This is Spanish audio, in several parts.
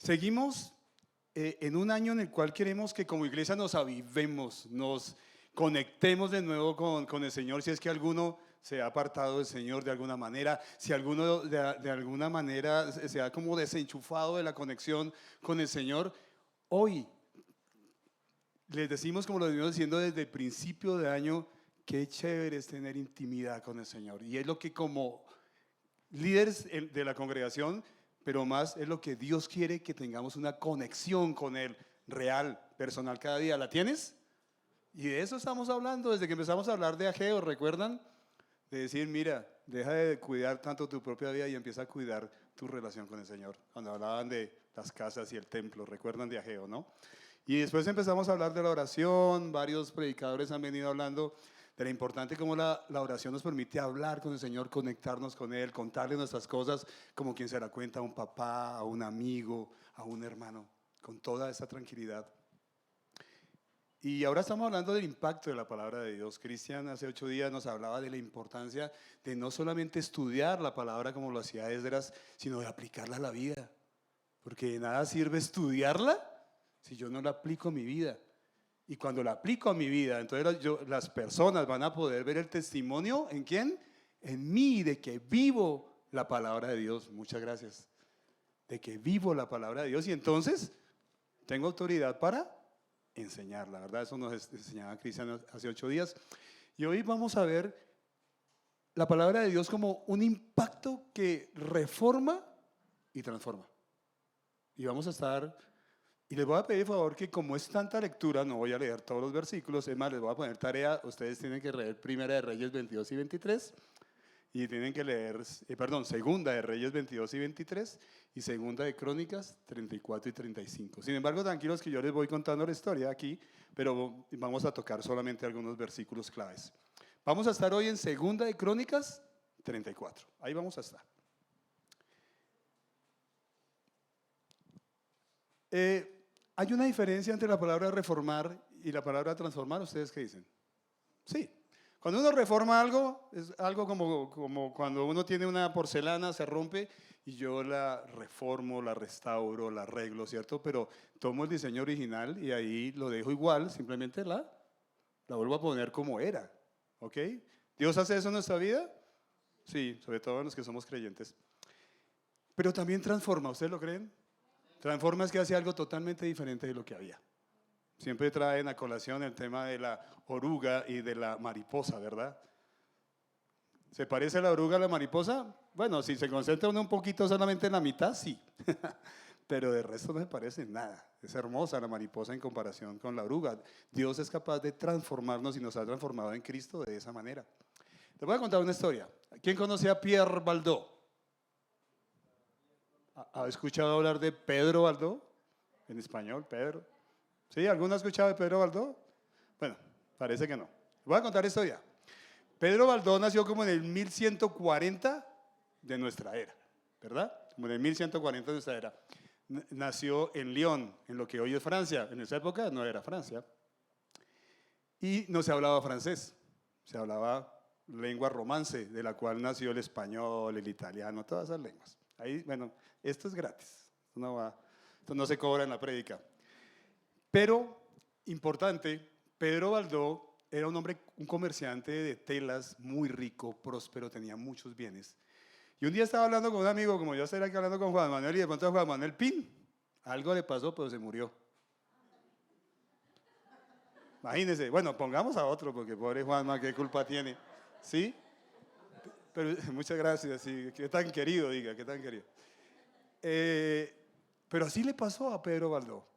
Seguimos en un año en el cual queremos que como iglesia nos avivemos, nos conectemos de nuevo con el Señor. Si es que alguno se ha apartado del Señor de alguna manera, si alguno de alguna manera se ha como desenchufado de la conexión con el Señor, hoy les decimos, como lo venimos diciendo desde el principio de año, qué chévere es tener intimidad con el Señor. Y es lo que como líderes de la congregación, pero más es lo que Dios quiere, que tengamos una conexión con Él, real, personal cada día. ¿La tienes? Y de eso estamos hablando desde que empezamos a hablar de Ageo, ¿recuerdan? De decir, mira, deja de cuidar tanto tu propia vida y empieza a cuidar tu relación con el Señor. Cuando hablaban de las casas y el templo, ¿recuerdan de Ageo, no? Y después empezamos a hablar de la oración. Varios predicadores han venido hablando de lo importante como la oración nos permite hablar con el Señor, conectarnos con Él, contarle nuestras cosas como quien se la cuenta a un papá, a un amigo, a un hermano, con toda esa tranquilidad. Y ahora estamos hablando del impacto de la palabra de Dios. Cristian hace 8 días nos hablaba de la importancia de no solamente estudiar la palabra como lo hacía Esdras, sino de aplicarla a la vida. Porque de nada sirve estudiarla si yo no la aplico a mi vida. Y cuando la aplico a mi vida, entonces las personas van a poder ver el testimonio, ¿en quién? En mí, de que vivo la palabra de Dios. Muchas gracias. De que vivo la palabra de Dios y entonces tengo autoridad para enseñarla, ¿verdad? Eso nos enseñaba Cristian hace 8 días. Y hoy vamos a ver la palabra de Dios como un impacto que reforma y transforma. Y vamos a estar... Y les voy a pedir, por favor, que como es tanta lectura, no voy a leer todos los versículos, es más, les voy a poner tarea, ustedes tienen que leer Primera de Reyes 22 y 23, y tienen que leer, Segunda de Reyes 22 y 23, y Segunda de Crónicas 34 y 35. Sin embargo, tranquilos que yo les voy contando la historia aquí, pero vamos a tocar solamente algunos versículos claves. Vamos a estar hoy en Segunda de Crónicas 34, ahí vamos a estar. ¿Hay una diferencia entre la palabra reformar y la palabra transformar? ¿Ustedes qué dicen? Sí. Cuando uno reforma algo, es algo como cuando uno tiene una porcelana, se rompe y yo la reformo, la restauro, la arreglo, ¿cierto? Pero tomo el diseño original y ahí lo dejo igual, simplemente la vuelvo a poner como era, ¿ok? ¿Dios hace eso en nuestra vida? Sí, sobre todo en los que somos creyentes. Pero también transforma, ¿ustedes lo creen? Transforma es que hace algo totalmente diferente de lo que había. Siempre traen a colación el tema de la oruga y de la mariposa, ¿verdad? ¿Se parece la oruga a la mariposa? Bueno, si se concentra uno un poquito solamente en la mitad, sí. Pero de resto no se parece en nada. Es hermosa la mariposa en comparación con la oruga. Dios es capaz de transformarnos y nos ha transformado en Cristo de esa manera. Les voy a contar una historia. ¿Quién conoce a Pierre Baldó? ¿Ha escuchado hablar de Pedro Baldó? En español, Pedro. ¿Sí? ¿Alguno ha escuchado de Pedro Baldó? Bueno, parece que no. Voy a contar la historia. Pedro Baldó nació como en el 1140 de nuestra era, ¿verdad? Como en el 1140 de nuestra era. Nació en Lyon, en lo que hoy es Francia. En esa época no era Francia. Y no se hablaba francés, se hablaba lengua romance, de la cual nació el español, el italiano, todas esas lenguas. Ahí, bueno, esto es gratis, esto no se cobra en la prédica. Pero, importante, Pedro Baldó era un hombre, un comerciante de telas muy rico, próspero, tenía muchos bienes. Y un día estaba hablando con un amigo, como yo estoy aquí hablando con Juan Manuel, y de pronto a Juan Manuel, ¡pin! Algo le pasó, pero se murió. Imagínense, bueno, pongamos a otro, porque pobre Juanma, ¿qué culpa tiene? ¿Sí? Pero muchas gracias, sí, qué tan querido, diga, qué tan querido. Pero así le pasó a Pedro Baldó.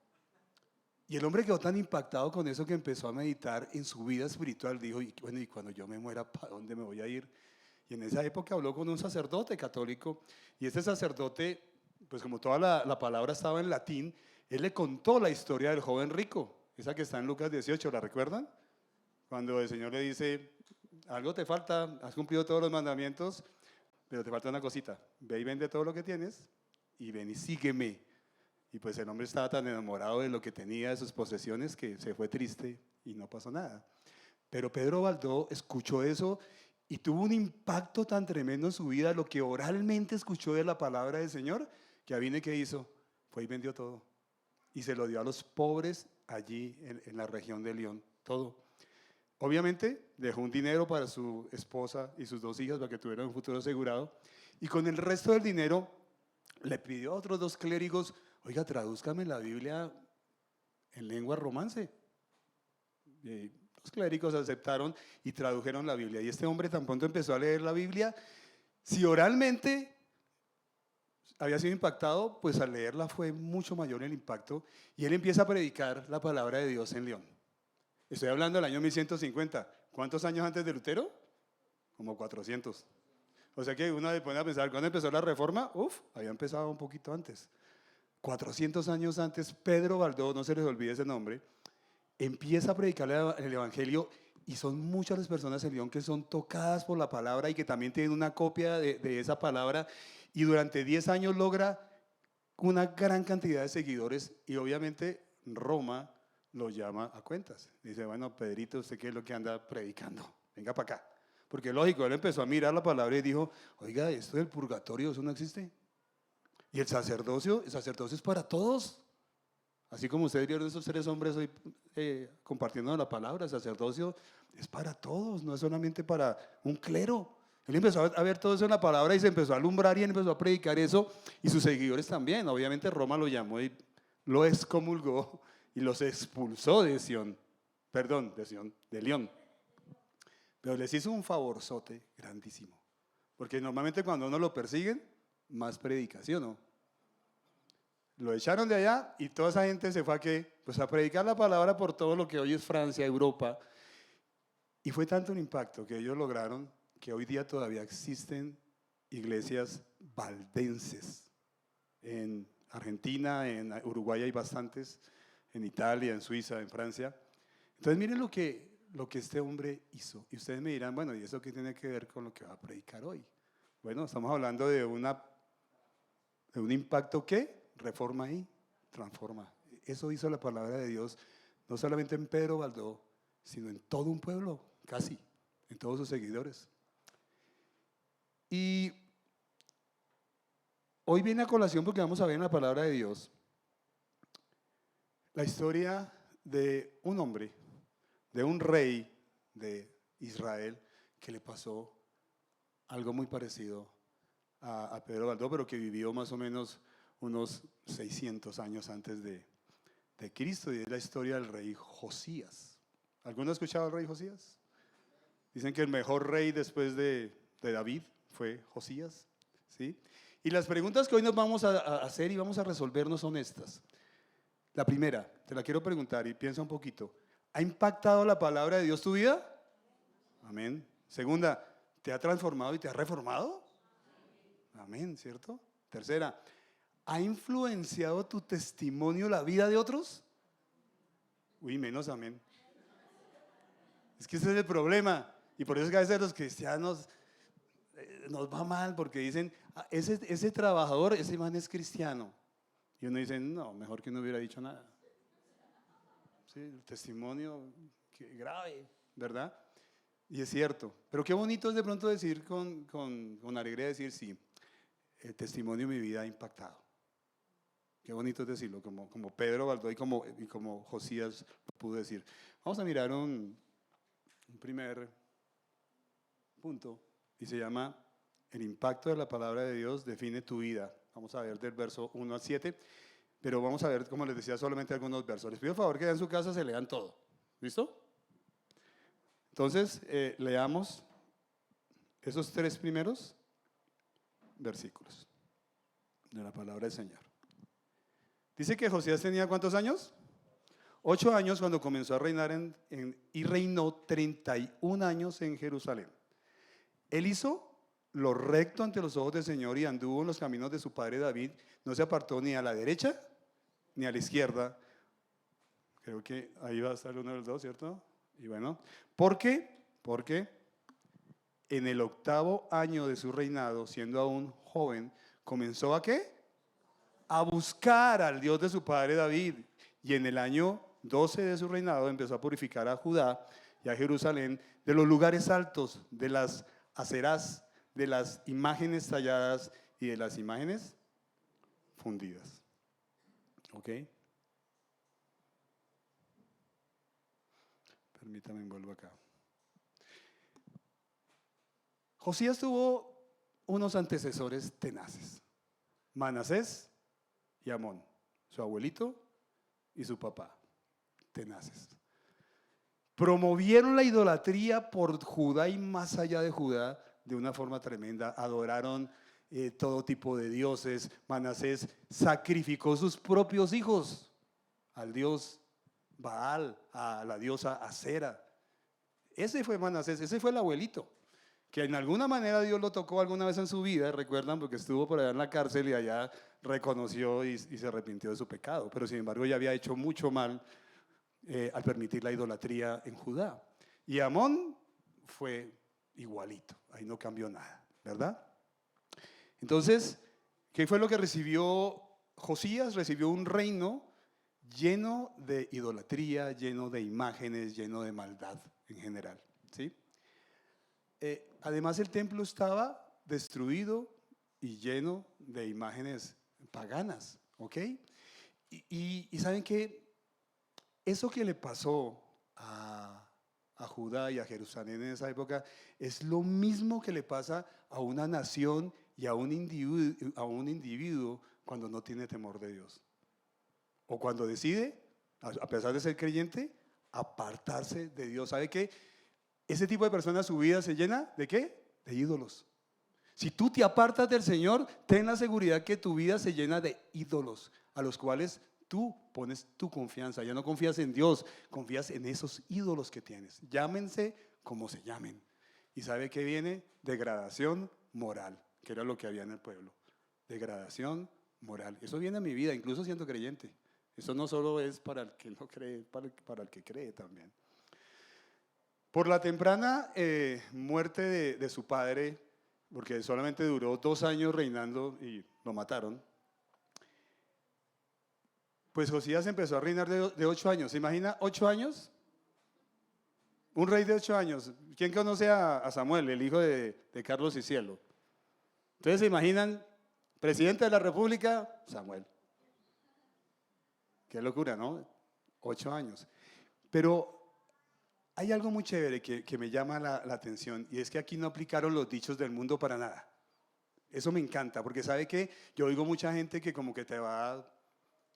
Y el hombre quedó tan impactado con eso que empezó a meditar en su vida espiritual. Dijo, y bueno, y cuando yo me muera, ¿para dónde me voy a ir? Y en esa época habló con un sacerdote católico. Y este sacerdote, pues como toda la palabra estaba en latín, él le contó la historia del joven rico. Esa que está en Lucas 18, ¿la recuerdan? Cuando el Señor le dice, algo te falta, has cumplido todos los mandamientos, pero te falta una cosita. Ve y vende todo lo que tienes y ven y sígueme. Y pues el hombre estaba tan enamorado de lo que tenía, de sus posesiones, que se fue triste y no pasó nada. Pero Pedro Baldó escuchó eso y tuvo un impacto tan tremendo en su vida, lo que oralmente escuchó de la palabra del Señor, que adivine qué hizo. fue y vendió todo. Y se lo dio a los pobres allí en la región de León, todo. Obviamente dejó un dinero para su esposa y sus 2 hijas para que tuvieran un futuro asegurado. Y con el resto del dinero le pidió a otros 2 clérigos, oiga, tradúzcame la Biblia en lengua romance. Y los clérigos aceptaron y tradujeron la Biblia. Y este hombre tan pronto empezó a leer la Biblia, si oralmente había sido impactado, pues al leerla fue mucho mayor el impacto. Y él empieza a predicar la palabra de Dios en León. Estoy hablando del año 1150. ¿Cuántos años antes de Lutero? Como 400. O sea que uno se pone a pensar, ¿cuándo empezó la reforma? Había empezado un poquito antes. 400 años antes, Pedro Baldó, no se les olvide ese nombre, empieza a predicar el evangelio y son muchas las personas en León que son tocadas por la palabra y que también tienen una copia de esa palabra, y durante 10 años logra una gran cantidad de seguidores, y obviamente Roma lo llama a cuentas. Dice, bueno, Pedrito, ¿usted qué es lo que anda predicando? Venga para acá. Porque lógico, él empezó a mirar la palabra y dijo, oiga, esto del purgatorio, eso no existe. Y el sacerdocio es para todos. Así como ustedes vieron esos 3 hombres hoy compartiendo la palabra, el sacerdocio es para todos, no es solamente para un clero. Él empezó a ver todo eso en la palabra y se empezó a alumbrar y él empezó a predicar eso, y sus seguidores también. Obviamente Roma lo llamó y lo excomulgó y los expulsó de León. Pero les hizo un favorzote grandísimo, porque normalmente cuando uno lo persiguen, más predicación, ¿no? Lo echaron de allá y toda esa gente se fue a ¿qué? Pues a predicar la palabra por todo lo que hoy es Francia, Europa. Y fue tanto un impacto que ellos lograron que hoy día todavía existen iglesias valdenses. En Argentina, en Uruguay hay bastantes, en Italia, en Suiza, en Francia. Entonces miren lo que este hombre hizo. Y ustedes me dirán, bueno, ¿y eso qué tiene que ver con lo que va a predicar hoy? Bueno, estamos hablando de un impacto que reforma y transforma. Eso hizo la palabra de Dios, no solamente en Pedro Baldó, sino en todo un pueblo, casi, en todos sus seguidores. Y hoy viene a colación porque vamos a ver en la palabra de Dios la historia de un hombre, de un rey de Israel, que le pasó algo muy parecido a Pedro Baldó, pero que vivió más o menos unos 600 años antes de Cristo, y es la historia del rey Josías. ¿Alguno ha escuchado al rey Josías? Dicen que el mejor rey después de David fue Josías, ¿sí? Y las preguntas que hoy nos vamos a hacer y vamos a resolvernos son estas. La primera, te la quiero preguntar y piensa un poquito. ¿Ha impactado la palabra de Dios tu vida? Amén. Segunda, ¿te ha transformado y te ha reformado? Amén, ¿cierto? Tercera, ¿ha influenciado tu testimonio la vida de otros? Uy, menos amén. Es que ese es el problema. Y por eso es que a veces los cristianos nos va mal, porque dicen, ese trabajador, ese man es cristiano. Y uno dice, no, mejor que no hubiera dicho nada. Sí, el testimonio, qué grave, ¿verdad? Y es cierto. Pero qué bonito es de pronto decir con alegría, decir, sí, el testimonio de mi vida ha impactado. Qué bonito es decirlo, como Pedro Baldó y como Josías pudo decir. Vamos a mirar un primer punto y se llama el impacto de la palabra de Dios define tu vida. Vamos a ver del verso 1 al 7, pero vamos a ver, como les decía, solamente algunos versos. Les pido por favor que en su casa se lean todo. ¿Listo? Entonces, leamos esos 3 primeros versículos de la palabra del Señor. Dice que Josías tenía ¿cuántos años? 8 años cuando comenzó a reinar y reinó 31 años en Jerusalén. Él hizo lo recto ante los ojos del Señor y anduvo en los caminos de su padre David. No se apartó ni a la derecha ni a la izquierda. Creo que ahí va a estar uno de los dos, ¿cierto? Y bueno, ¿por qué? Porque en el 8º año de su reinado, siendo aún joven, comenzó ¿a qué? A buscar al Dios de su padre David. Y en el año 12 de su reinado empezó a purificar a Judá y a Jerusalén de los lugares altos, de las aserás, de las imágenes talladas y de las imágenes fundidas. ¿Ok? Permítame, vuelvo acá. Josías tuvo unos antecesores tenaces. Manasés y Amón, su abuelito y su papá, tenaces. Promovieron la idolatría por Judá y más allá de Judá de una forma tremenda. Adoraron todo tipo de dioses. Manasés sacrificó sus propios hijos al dios Baal, a la diosa Acera. Ese fue Manasés, ese fue el abuelito, que en alguna manera Dios lo tocó alguna vez en su vida, recuerdan, porque estuvo por allá en la cárcel y allá reconoció y se arrepintió de su pecado, pero sin embargo ya había hecho mucho mal al permitir la idolatría en Judá. Y Amón fue igualito, ahí no cambió nada, ¿verdad? Entonces, ¿qué fue lo que recibió Josías? Recibió un reino lleno de idolatría, lleno de imágenes, lleno de maldad en general, ¿sí? Además el templo estaba destruido y lleno de imágenes paganas, ¿ok? Y ¿saben qué? Eso que le pasó a Judá y a Jerusalén en esa época es lo mismo que le pasa a una nación y a un individuo cuando no tiene temor de Dios. O cuando decide, a pesar de ser creyente, apartarse de Dios. ¿Sabe qué? Ese tipo de personas, su vida se llena ¿de qué? De ídolos. Si tú te apartas del Señor, ten la seguridad que tu vida se llena de ídolos a los cuales tú pones tu confianza. Ya no confías en Dios, confías en esos ídolos que tienes. Llámense como se llamen. ¿Y sabe qué viene? Degradación moral, que era lo que había en el pueblo. Degradación moral. Eso viene a mi vida, incluso siendo creyente. Eso no solo es para el que no cree, para el que cree también. Por la temprana muerte de su padre, porque solamente duró 2 años reinando y lo mataron, pues Josías empezó a reinar de 8 años. ¿Se imagina 8 años? Un rey de 8 años. ¿Quién conoce a Samuel, el hijo de Carlos y Cielo? Entonces se imaginan, presidente de la República, Samuel. Qué locura, ¿no? 8 años. Pero hay algo muy chévere que me llama la atención, y es que aquí no aplicaron los dichos del mundo para nada. Eso me encanta, porque sabe que yo oigo mucha gente que como que te va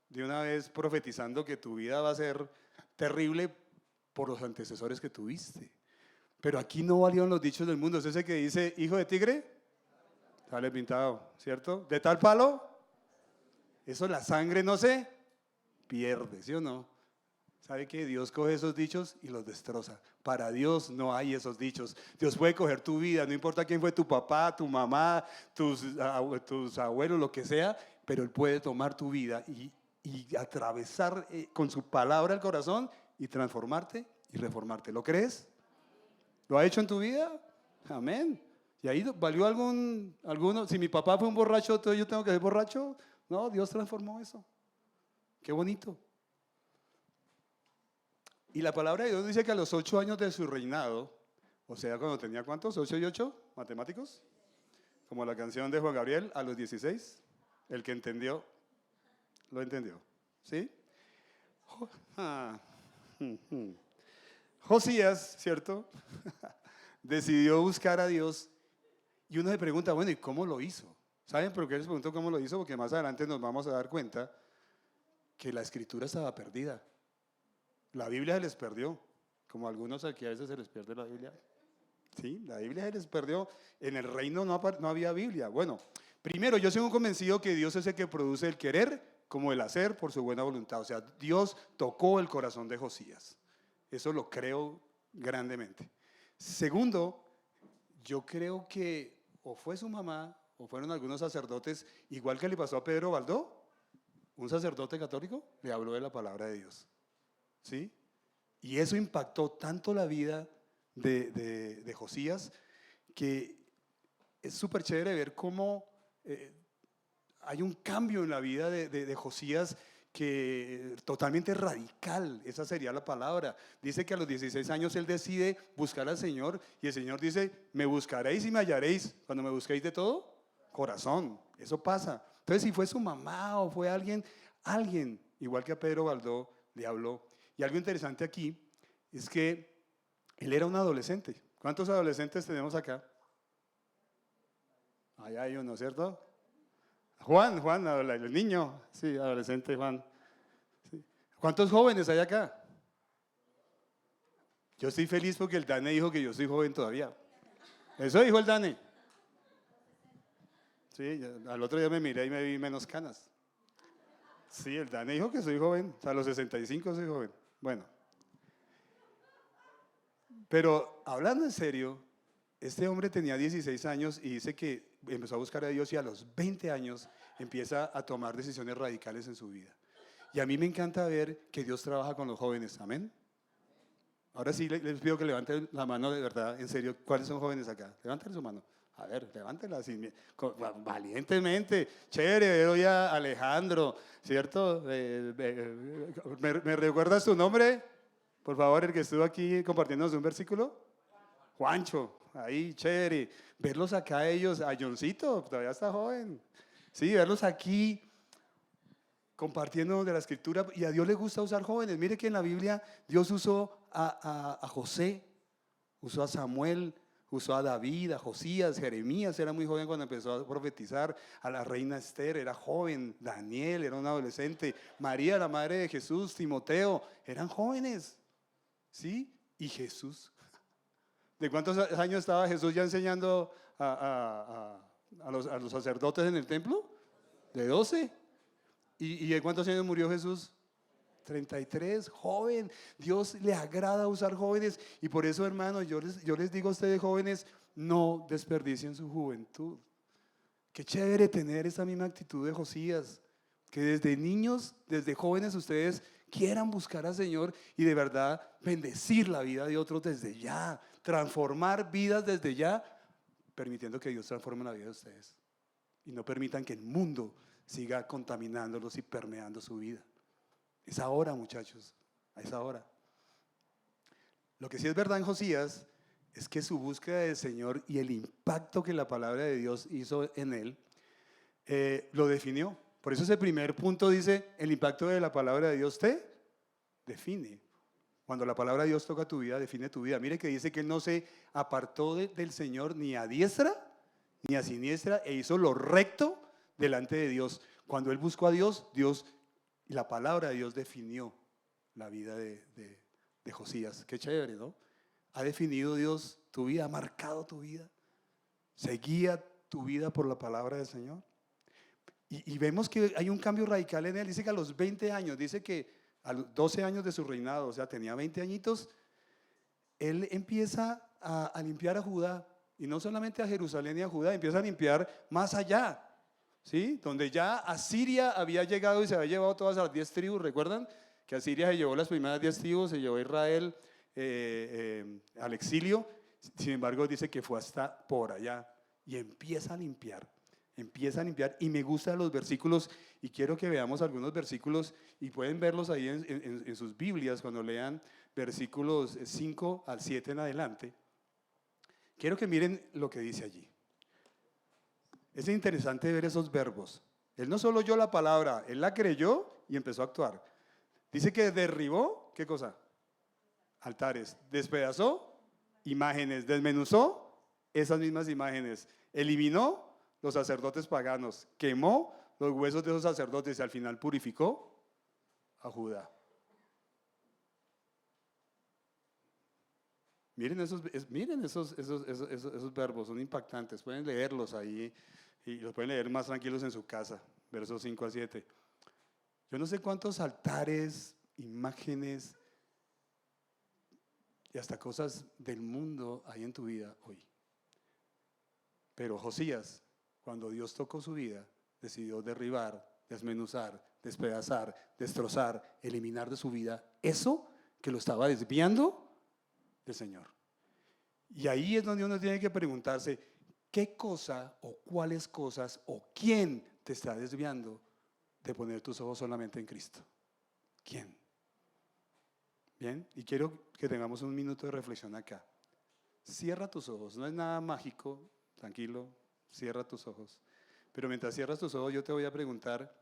de una vez profetizando que tu vida va a ser terrible por los antecesores que tuviste. Pero aquí no valieron los dichos del mundo. Es ese que dice, hijo de tigre, sale pintado, ¿cierto? De tal palo, eso la sangre no se pierde, ¿sí o no? ¿Sabe qué? Dios coge esos dichos y los destroza. Para Dios no hay esos dichos. Dios puede coger tu vida, no importa quién fue tu papá, tu mamá, tus abuelos, lo que sea, pero Él puede tomar tu vida y atravesar con su palabra el corazón y transformarte y reformarte. ¿Lo crees? ¿Lo ha hecho en tu vida? Amén. ¿Y ahí valió alguno? Si mi papá fue un borracho, entonces yo tengo que ser borracho. No, Dios transformó eso. Qué bonito. Y la palabra de Dios dice que a los 8 años de su reinado, o sea, cuando tenía ¿cuántos? 8 y 8, matemáticos, como la canción de Juan Gabriel, a los 16, el que entendió, lo entendió, ¿sí? Josías, ¿cierto? Decidió buscar a Dios y uno se pregunta, bueno, ¿y cómo lo hizo? ¿Saben por qué les pregunto cómo lo hizo? Porque más adelante nos vamos a dar cuenta que la escritura estaba perdida. La Biblia se les perdió, como a algunos aquí a veces se les pierde la Biblia. Sí, la Biblia se les perdió. En el reino no había Biblia. Bueno, primero, yo soy convencido que Dios es el que produce el querer como el hacer por su buena voluntad. O sea, Dios tocó el corazón de Josías. Eso lo creo grandemente. Segundo, yo creo que o fue su mamá o fueron algunos sacerdotes, igual que le pasó a Pedro Baldó, un sacerdote católico, le habló de la palabra de Dios. ¿Sí? Y eso impactó tanto la vida de Josías que es súper chévere ver cómo hay un cambio en la vida de Josías que totalmente radical, esa sería la palabra. Dice que a los 16 años él decide buscar al Señor y el Señor dice, me buscaréis y me hallaréis cuando me busquéis de todo corazón. Eso pasa. Entonces si fue su mamá o fue alguien, Alguien, igual que a Pedro Baldó, le habló. Y algo interesante aquí es que él era un adolescente. ¿Cuántos adolescentes tenemos acá? Ahí hay uno, ¿cierto? Juan, el niño, sí, adolescente Juan. Sí. ¿Cuántos jóvenes hay acá? Yo estoy feliz porque el Dane dijo que yo soy joven todavía. Eso dijo el Dane. Sí, al otro día me miré y me vi menos canas. Sí, el Dane dijo que soy joven, a los 65 soy joven. Bueno, pero hablando en serio, este hombre tenía 16 años y dice que empezó a buscar a Dios y a los 20 años empieza a tomar decisiones radicales en su vida. Y a mí me encanta ver que Dios trabaja con los jóvenes, amén. Ahora sí les pido que levanten la mano de verdad, en serio, ¿cuáles son jóvenes acá? Levanten su mano. A ver, levántela así, valientemente. Chévere, ver hoy a Alejandro, ¿cierto? ¿Me recuerdas tu nombre? Por favor, el que estuvo aquí compartiéndonos un versículo. Juancho, ahí, chévere. Verlos acá ellos, a Johncito, todavía está joven. Sí, verlos aquí compartiendo de la escritura. Y a Dios le gusta usar jóvenes. Mire que en la Biblia Dios usó a José, usó a Samuel, usó a David, a Josías, Jeremías era muy joven cuando empezó a profetizar, a la reina Esther era joven, Daniel era un adolescente, María, la madre de Jesús, Timoteo, eran jóvenes, ¿sí? Y Jesús. ¿De cuántos años estaba Jesús ya enseñando a los sacerdotes en el templo? De 12. ¿Y de cuántos años murió Jesús? 33, joven. Dios le agrada usar jóvenes y por eso, hermanos, yo les digo a ustedes jóvenes, no desperdicien su juventud. Qué chévere tener esa misma actitud de Josías, que desde niños, desde jóvenes ustedes quieran buscar al Señor y de verdad bendecir la vida de otros desde ya, transformar vidas desde ya, permitiendo que Dios transforme la vida de ustedes y no permitan que el mundo siga contaminándolos y permeando su vida. Es ahora, muchachos, es ahora. Lo que sí es verdad en Josías es que su búsqueda del Señor y el impacto que la palabra de Dios hizo en él, lo definió. Por eso ese primer punto dice, el impacto de la palabra de Dios te define. Cuando la palabra de Dios toca tu vida, define tu vida. Mire que dice que él no se apartó del Señor ni a diestra ni a siniestra e hizo lo recto delante de Dios. Cuando él buscó a Dios, y la palabra de Dios definió la vida de Josías. Qué chévere, ¿no? Ha definido Dios tu vida, ha marcado tu vida. Seguía tu vida por la palabra del Señor. Y vemos que hay un cambio radical en él. Dice que a los 20 años, dice que a los 12 años de su reinado, o sea, tenía 20 añitos, él empieza a limpiar a Judá. Y no solamente a Jerusalén y a Judá, empieza a limpiar más allá. ¿Sí? Donde ya Asiria había llegado y se había llevado todas las 10 tribus, ¿recuerdan? Que Asiria se llevó las primeras 10 tribus, se llevó a Israel al exilio, sin embargo dice que fue hasta por allá y empieza a limpiar, y me gustan los versículos y quiero que veamos algunos versículos y pueden verlos ahí en sus Biblias cuando lean versículos 5 al 7 en adelante. Quiero que miren lo que dice allí. Es interesante ver esos verbos. Él no solo oyó la palabra, él la creyó y empezó a actuar. Dice que derribó, ¿qué cosa? Altares. Despedazó imágenes. Desmenuzó esas mismas imágenes. Eliminó los sacerdotes paganos. Quemó los huesos de esos sacerdotes y al final purificó a Judá. Miren esos verbos, son impactantes. Pueden leerlos ahí y los pueden leer más tranquilos en su casa. Versos 5 a 7. Yo no sé cuántos altares, imágenes y hasta cosas del mundo hay en tu vida hoy. Pero Josías, cuando Dios tocó su vida, decidió derribar, desmenuzar, despedazar, destrozar, eliminar de su vida eso que lo estaba desviando del Señor. Y ahí es donde uno tiene que preguntarse, ¿qué cosa o cuáles cosas o quién te está desviando de poner tus ojos solamente en Cristo? ¿Quién? Bien, y quiero que tengamos un minuto de reflexión acá. Cierra tus ojos, no es nada mágico, tranquilo, cierra tus ojos. Pero mientras cierras tus ojos yo te voy a preguntar,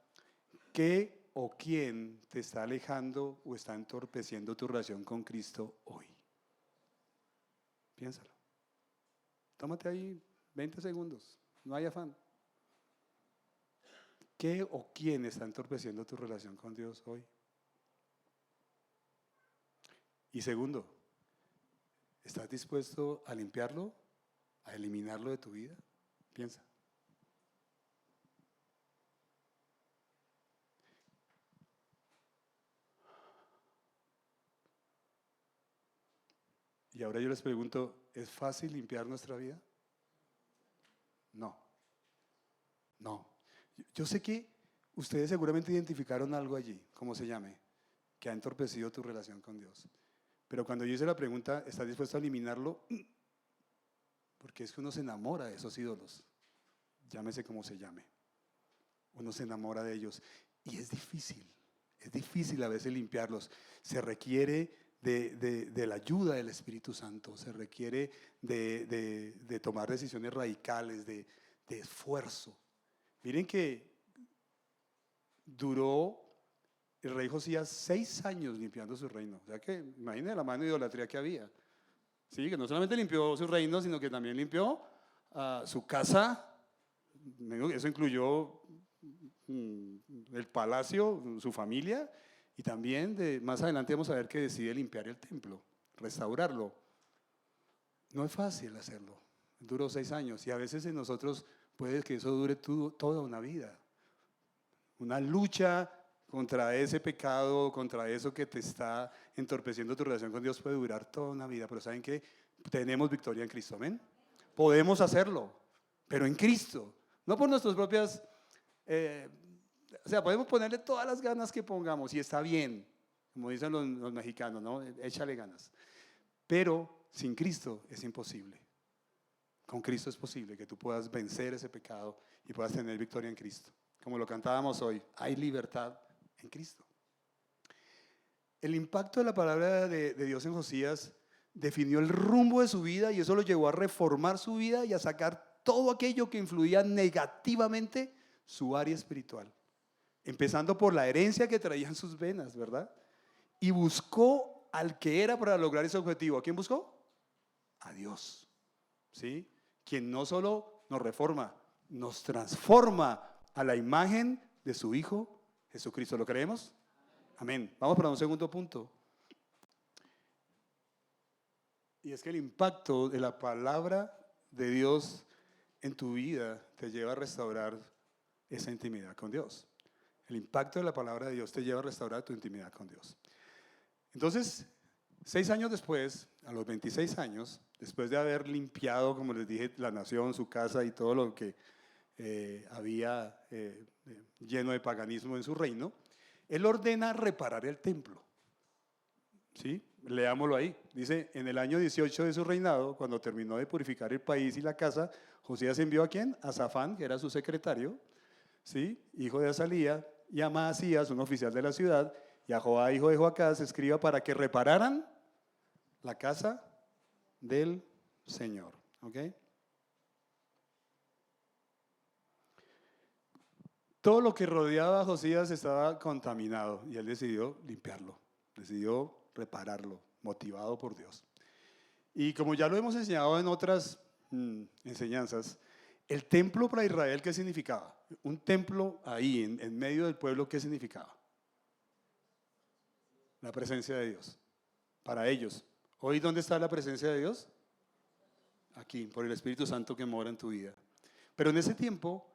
¿qué o quién te está alejando o está entorpeciendo tu relación con Cristo hoy? Piénsalo. Tómate ahí 20 segundos, no hay afán. ¿Qué o quién está entorpeciendo tu relación con Dios hoy? Y segundo, ¿estás dispuesto a limpiarlo, a eliminarlo de tu vida? Piensa. Y ahora yo les pregunto, ¿es fácil limpiar nuestra vida? No, no. Yo sé que ustedes seguramente identificaron algo allí, como se llame, que ha entorpecido tu relación con Dios. Pero cuando yo hice la pregunta, ¿estás dispuesto a eliminarlo? Porque es que uno se enamora de esos ídolos, llámese como se llame. Uno se enamora de ellos y es difícil a veces limpiarlos. Se requiere de la ayuda del Espíritu Santo, se requiere de tomar decisiones radicales, de esfuerzo. Miren que duró el rey Josías 6 años limpiando su reino. O sea que imagínense la mano de idolatría que había. Sí, que no solamente limpió su reino, sino que también limpió su casa. Eso incluyó el palacio, su familia, y también más adelante vamos a ver que decide limpiar el templo, restaurarlo. No es fácil hacerlo. Duró 6 años y a veces en nosotros puede que eso dure toda una vida. Una lucha contra ese pecado, contra eso que te está entorpeciendo tu relación con Dios puede durar toda una vida, pero ¿saben qué? Tenemos victoria en Cristo, amén. Podemos hacerlo, pero en Cristo, no por nuestras propias, o sea, podemos ponerle todas las ganas que pongamos y está bien, como dicen los mexicanos, ¿no? Échale ganas, pero sin Cristo es imposible. Con Cristo es posible que tú puedas vencer ese pecado y puedas tener victoria en Cristo. Como lo cantábamos hoy, hay libertad en Cristo. El impacto de la palabra de Dios en Josías definió el rumbo de su vida y eso lo llevó a reformar su vida y a sacar todo aquello que influía negativamente su área espiritual. Empezando por la herencia que traía en sus venas, ¿verdad? Y buscó al que era para lograr ese objetivo. ¿A quién buscó? A Dios, ¿sí? Quien no solo nos reforma, nos transforma a la imagen de su Hijo Jesucristo. ¿Lo creemos? Amén. Vamos para un segundo punto. Y es que el impacto de la palabra de Dios en tu vida te lleva a restaurar esa intimidad con Dios. El impacto de la palabra de Dios te lleva a restaurar tu intimidad con Dios. Entonces, 6 años después, a los 26 años, después de haber limpiado, como les dije, la nación, su casa y todo lo que había lleno de paganismo en su reino, él ordena reparar el templo. ¿Sí? Leámoslo ahí. Dice, en el año 18 de su reinado, cuando terminó de purificar el país y la casa, Josías envió ¿a quién? A Safán, que era su secretario, ¿sí? Hijo de Azalía, y a Maasías, un oficial de la ciudad, y a Joá, hijo de Joacás, escriba para que repararan la casa del Señor. ¿Ok? Todo lo que rodeaba a Josías estaba contaminado y él decidió limpiarlo, decidió repararlo, motivado por Dios. Y como ya lo hemos enseñado en otras enseñanzas, el templo para Israel, ¿qué significaba? Un templo ahí, en medio del pueblo, ¿qué significaba? La presencia de Dios, para ellos. ¿Hoy dónde está la presencia de Dios? Aquí, por el Espíritu Santo que mora en tu vida. Pero en ese tiempo,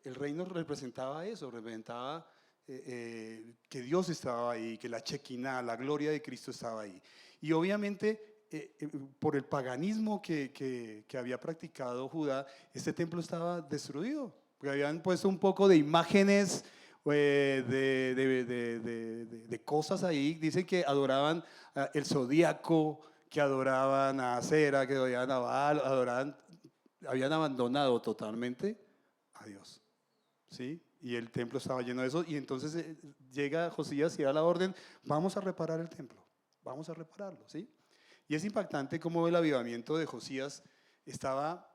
el reino representaba eso, representaba que Dios estaba ahí, que la Shekinah, la gloria de Cristo estaba ahí. Y obviamente, por el paganismo que había practicado Judá, este templo estaba destruido, porque habían puesto un poco de imágenes de cosas ahí. Dicen que adoraban el zodíaco, que adoraban a Acera, que adoraban a Baal, habían abandonado totalmente a Dios, ¿sí? Y el templo estaba lleno de eso, y entonces llega Josías y da la orden, vamos a reparar el templo, vamos a repararlo, ¿sí? Y es impactante cómo el avivamiento de Josías estaba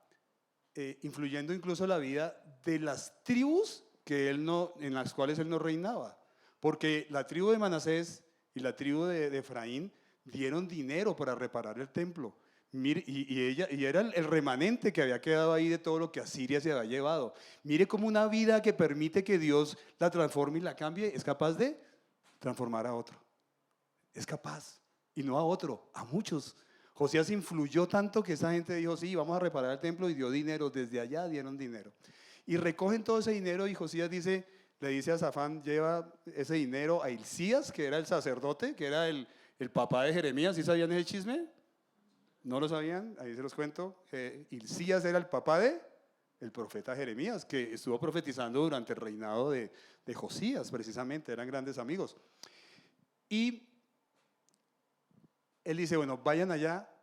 influyendo incluso la vida de las tribus en las cuales él no reinaba, porque la tribu de Manasés y la tribu de Efraín dieron dinero para reparar el templo. Mire, y era el remanente que había quedado ahí de todo lo que Asiria se había llevado. Mire cómo una vida que permite que Dios la transforme y la cambie es capaz de transformar a otro. Es capaz. Y no a otro, a muchos. Josías influyó tanto que esa gente dijo, sí, vamos a reparar el templo, y dio dinero. Desde allá dieron dinero. Y recogen todo ese dinero, y Josías le dice a Safán, lleva ese dinero a Hilcías, que era el sacerdote, que era el papá de Jeremías. ¿Sí sabían ese chisme? ¿No lo sabían? Ahí se los cuento. Hilcías era el papá de el profeta Jeremías, que estuvo profetizando durante el reinado de Josías, precisamente. Eran grandes amigos. Y él dice, bueno, vayan allá,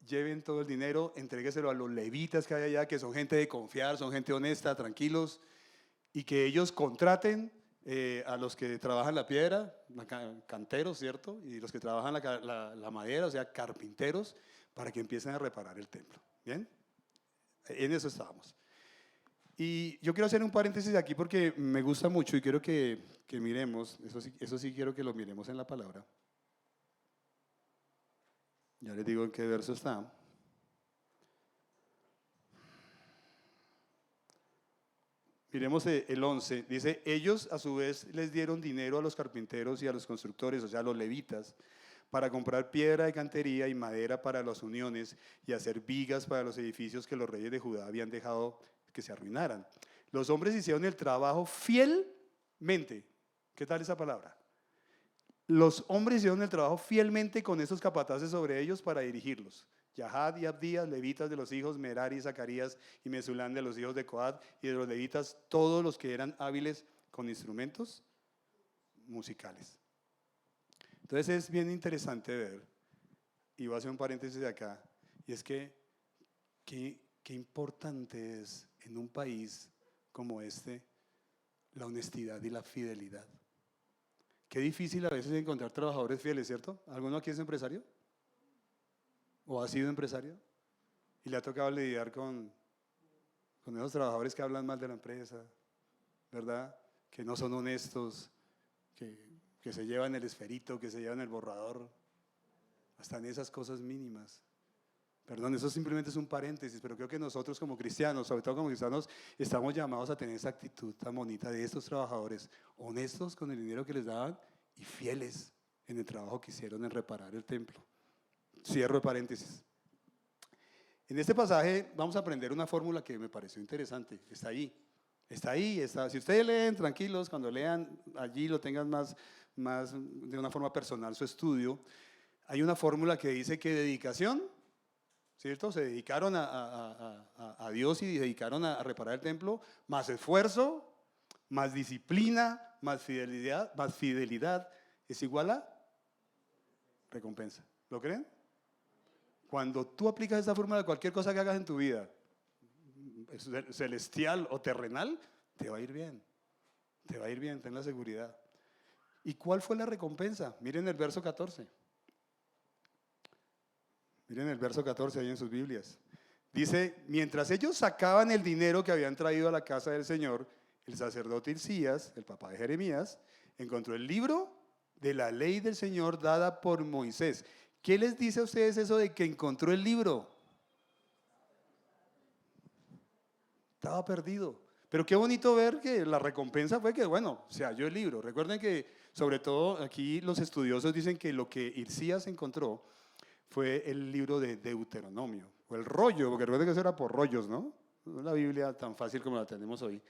lleven todo el dinero, entrégueselo a los levitas que hay allá, que son gente de confiar, son gente honesta, tranquilos, y que ellos contraten a los que trabajan la piedra, canteros, ¿cierto? Y los que trabajan la madera, o sea, carpinteros, para que empiecen a reparar el templo. ¿Bien? En eso estábamos. Y yo quiero hacer un paréntesis aquí porque me gusta mucho y quiero que miremos, eso sí quiero que lo miremos en la palabra. Ya les digo en qué verso está. Miremos el 11. Dice, ellos a su vez les dieron dinero a los carpinteros y a los constructores, o sea, a los levitas, para comprar piedra de cantería y madera para las uniones y hacer vigas para los edificios que los reyes de Judá habían dejado que se arruinaran. Los hombres hicieron el trabajo fielmente. ¿Qué tal esa palabra? Los hombres hicieron el trabajo fielmente con esos capataces sobre ellos para dirigirlos. Yahad y Abdías, levitas de los hijos Merari, Zacarías y Mesulán de los hijos de Coat, y de los levitas todos los que eran hábiles con instrumentos musicales. Entonces es bien interesante ver, y voy a hacer un paréntesis de acá, y es que qué importante es en un país como este la honestidad y la fidelidad. Qué difícil a veces encontrar trabajadores fieles, ¿cierto? ¿Alguno aquí es empresario? ¿O ha sido empresario? Y le ha tocado lidiar con esos trabajadores que hablan mal de la empresa, ¿verdad? Que no son honestos, que se llevan el esferito, que se llevan el borrador, hasta en esas cosas mínimas. Perdón, eso simplemente es un paréntesis, pero creo que nosotros como cristianos, sobre todo como cristianos, estamos llamados a tener esa actitud tan bonita de estos trabajadores, honestos con el dinero que les daban y fieles en el trabajo que hicieron en reparar el templo. Cierro el paréntesis. En este pasaje vamos a aprender una fórmula que me pareció interesante. Está ahí. Si ustedes leen, tranquilos, cuando lean allí lo tengan más de una forma personal su estudio. Hay una fórmula que dice que dedicación, ¿cierto? Se dedicaron a Dios y dedicaron a reparar el templo, más esfuerzo, más disciplina, más fidelidad es igual a recompensa. ¿Lo creen? Cuando tú aplicas esta fórmula a cualquier cosa que hagas en tu vida, celestial o terrenal, te va a ir bien. Te va a ir bien, ten la seguridad. ¿Y cuál fue la recompensa? Miren el verso 14. Miren el verso 14 ahí en sus Biblias. Dice, mientras ellos sacaban el dinero que habían traído a la casa del Señor, el sacerdote Hilcías, el papá de Jeremías, encontró el libro de la ley del Señor dada por Moisés. ¿Qué les dice a ustedes eso de que encontró el libro? Estaba perdido. Pero qué bonito ver que la recompensa fue que, bueno, se halló el libro. Recuerden que, sobre todo, aquí los estudiosos dicen que lo que Hilcías encontró fue el libro de Deuteronomio, o el rollo, porque recuerden que eso era por rollos, ¿no? No es la Biblia tan fácil como la tenemos hoy,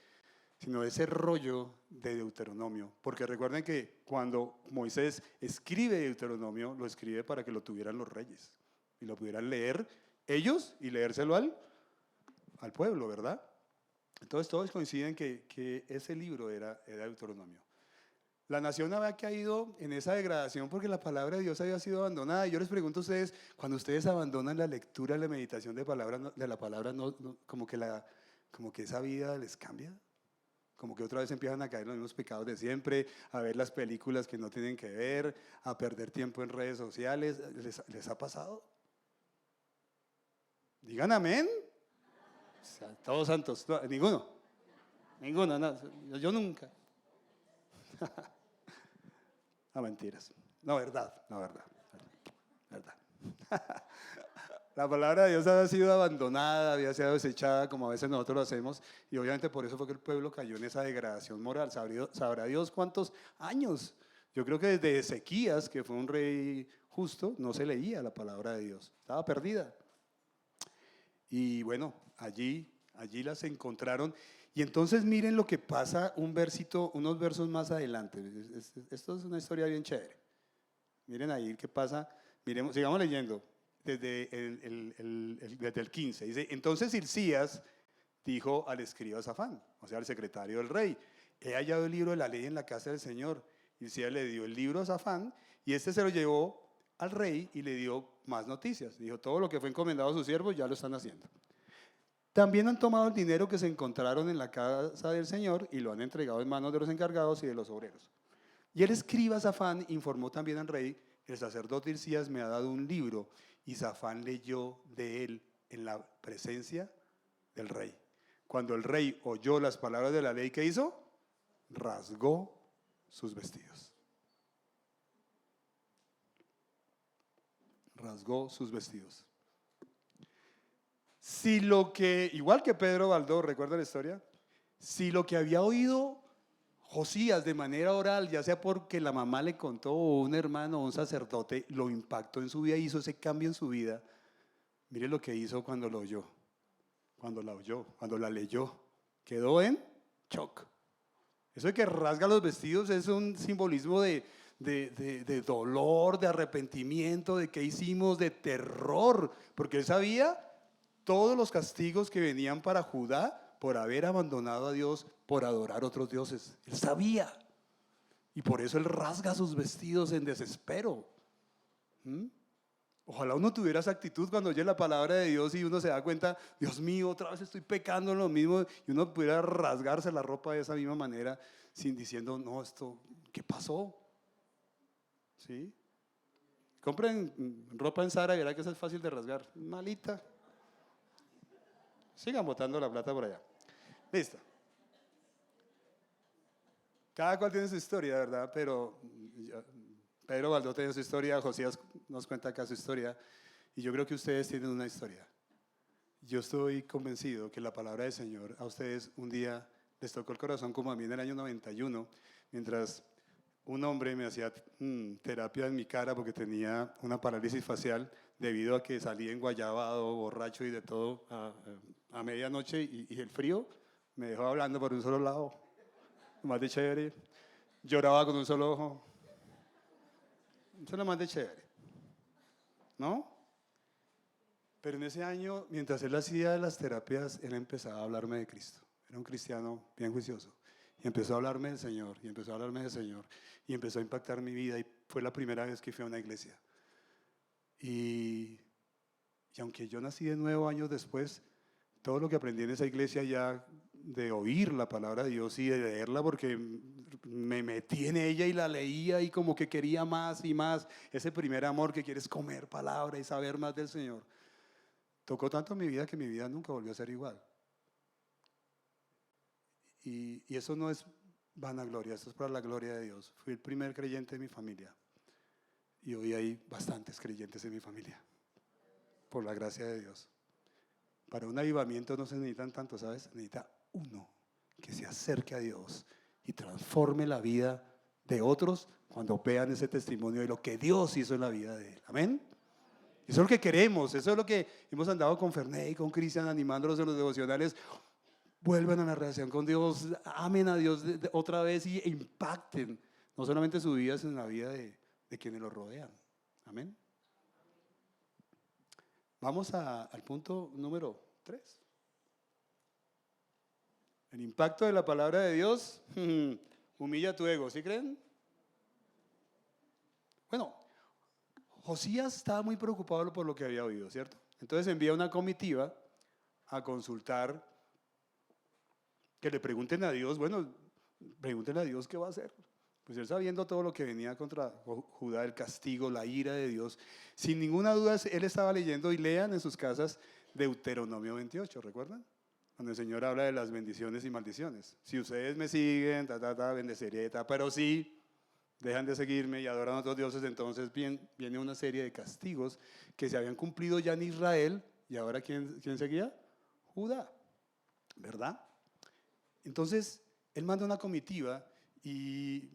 sino ese rollo de Deuteronomio. Porque recuerden que cuando Moisés escribe Deuteronomio, lo escribe para que lo tuvieran los reyes y lo pudieran leer ellos y leérselo al pueblo, ¿verdad? Entonces todos coinciden que ese libro era Deuteronomio. La nación había caído en esa degradación porque la palabra de Dios había sido abandonada. Y yo les pregunto a ustedes, cuando ustedes abandonan la lectura, la meditación de la palabra, como que esa vida les cambia. Como que otra vez empiezan a caer en los mismos pecados de siempre, a ver las películas que no tienen que ver, a perder tiempo en redes sociales. ¿Les ha pasado? Digan amén. O sea, todos santos, ninguno, no, yo nunca. No, mentiras. No, verdad, no, verdad. Verdad. La palabra de Dios había sido abandonada, había sido desechada, como a veces nosotros lo hacemos, y obviamente por eso fue que el pueblo cayó en esa degradación moral. ¿Sabrá Dios cuántos años? Yo creo que desde Ezequías, que fue un rey justo, no se leía la palabra de Dios, estaba perdida. Y bueno, allí las encontraron. Y entonces miren lo que pasa unos versos más adelante. Esto es una historia bien chévere. Miren ahí qué pasa. Miremos, sigamos leyendo desde desde el 15. Dice, entonces Hilcías dijo al escriba Safán, o sea, al secretario del rey, he hallado el libro de la ley en la casa del Señor. Hilcías le dio el libro a Safán y este se lo llevó al rey y le dio más noticias. Dijo, todo lo que fue encomendado a sus siervos ya lo están haciendo. También han tomado el dinero que se encontraron en la casa del Señor y lo han entregado en manos de los encargados y de los obreros. Y el escriba Safán informó también al rey, el sacerdote Hilcías me ha dado un libro, y Safán leyó de él en la presencia del rey. Cuando el rey oyó las palabras de la ley, ¿qué hizo? Rasgó sus vestidos. Rasgó sus vestidos. Si lo que, igual que Pedro Baldó, ¿recuerda la historia? Si lo que había oído Josías de manera oral, ya sea porque la mamá le contó o un hermano o un sacerdote, lo impactó en su vida, hizo ese cambio en su vida. Mire lo que hizo cuando lo oyó, cuando la leyó. Quedó en shock. Eso de que rasga los vestidos es un simbolismo de dolor, de arrepentimiento, de qué hicimos, de terror, porque él sabía todos los castigos que venían para Judá por haber abandonado a Dios, por adorar otros dioses. Él sabía. Y por eso él rasga sus vestidos en desespero. Ojalá uno tuviera esa actitud cuando oye la palabra de Dios y uno se da cuenta, Dios mío, otra vez estoy pecando en lo mismo, y uno pudiera rasgarse la ropa de esa misma manera, sin diciendo, no, esto, ¿qué pasó? ¿Sí? Compren ropa en Zara y verá que eso es fácil de rasgar. Malita. Sigan botando la plata por allá. Listo. Cada cual tiene su historia, ¿verdad? Pero Pedro Baldó tiene su historia, Josías nos cuenta acá su historia, y yo creo que ustedes tienen una historia. Yo estoy convencido que la palabra del Señor a ustedes un día les tocó el corazón, como a mí en el año 91, mientras un hombre me hacía terapia en mi cara porque tenía una parálisis facial debido a que salí enguayabado, borracho y de todo a medianoche, y el frío me dejó hablando por un solo lado, más de chévere. Lloraba con un solo ojo. Eso era más de chévere, ¿no? Pero en ese año, mientras él hacía las terapias, él empezaba a hablarme de Cristo. Era un cristiano bien juicioso. Y empezó a hablarme del Señor, y empezó a hablarme del Señor, y empezó a impactar mi vida, y fue la primera vez que fui a una iglesia. Y aunque yo nací de 9 años después, todo lo que aprendí en esa iglesia ya de oír la palabra de Dios y de leerla, porque me metí en ella y la leía y como que quería más y más, ese primer amor que quieres comer palabra y saber más del Señor, tocó tanto mi vida que mi vida nunca volvió a ser igual. Y eso no es vanagloria, eso es para la gloria de Dios. Fui el primer creyente de mi familia y hoy hay bastantes creyentes en mi familia, por la gracia de Dios. Para un avivamiento no se necesitan tanto, ¿sabes? Se necesita uno que se acerque a Dios y transforme la vida de otros cuando vean ese testimonio de lo que Dios hizo en la vida de él. Amén. Eso es lo que queremos, eso es lo que hemos andado con Ferné y con Cristian animándolos en los devocionales. Vuelvan a la relación con Dios, amen a Dios otra vez y impacten no solamente su vida, sino la vida de quienes lo rodean. Amén. Vamos al punto número 3. El impacto de la palabra de Dios humilla tu ego, ¿sí creen? Bueno, Josías estaba muy preocupado por lo que había oído, ¿cierto? Entonces envía una comitiva a consultar, que le pregunten a Dios, bueno, pregúntenle a Dios qué va a hacer. Pues él sabiendo todo lo que venía contra Judá, el castigo, la ira de Dios, sin ninguna duda él estaba leyendo, y lean en sus casas Deuteronomio 28, ¿recuerdan? Cuando el Señor habla de las bendiciones y maldiciones. Si ustedes me siguen, bendeciré, pero sí, dejan de seguirme y adoran a otros dioses, entonces viene una serie de castigos que se habían cumplido ya en Israel, y ahora ¿quién seguía? Judá, ¿verdad? Entonces, él manda una comitiva y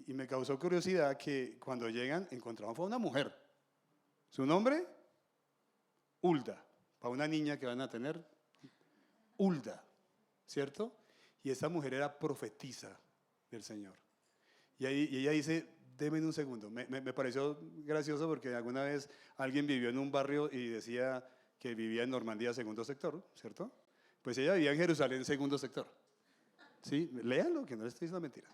me causó curiosidad que cuando llegan encontraron fue una mujer. ¿Su nombre? Hulda, para una niña que van a tener, Hulda, ¿cierto? Y esta mujer era profetisa del Señor. Y ella dice, deme un segundo. Me pareció gracioso porque alguna vez alguien vivió en un barrio y decía que vivía en Normandía, segundo sector, ¿cierto? Pues ella vivía en Jerusalén, segundo sector. ¿Sí? Léanlo, que no les estoy diciendo mentiras.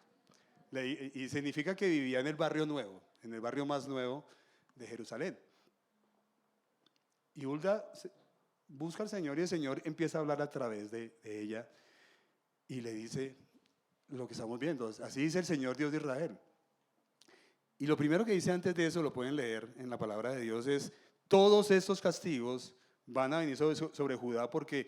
Y significa que vivía en el barrio nuevo, en el barrio más nuevo de Jerusalén. Y Hulda busca al Señor y el Señor empieza a hablar a través de ella y le dice lo que estamos viendo. Así dice el Señor Dios de Israel. Y lo primero que dice antes de eso, lo pueden leer en la palabra de Dios, es todos estos castigos van a venir sobre Judá porque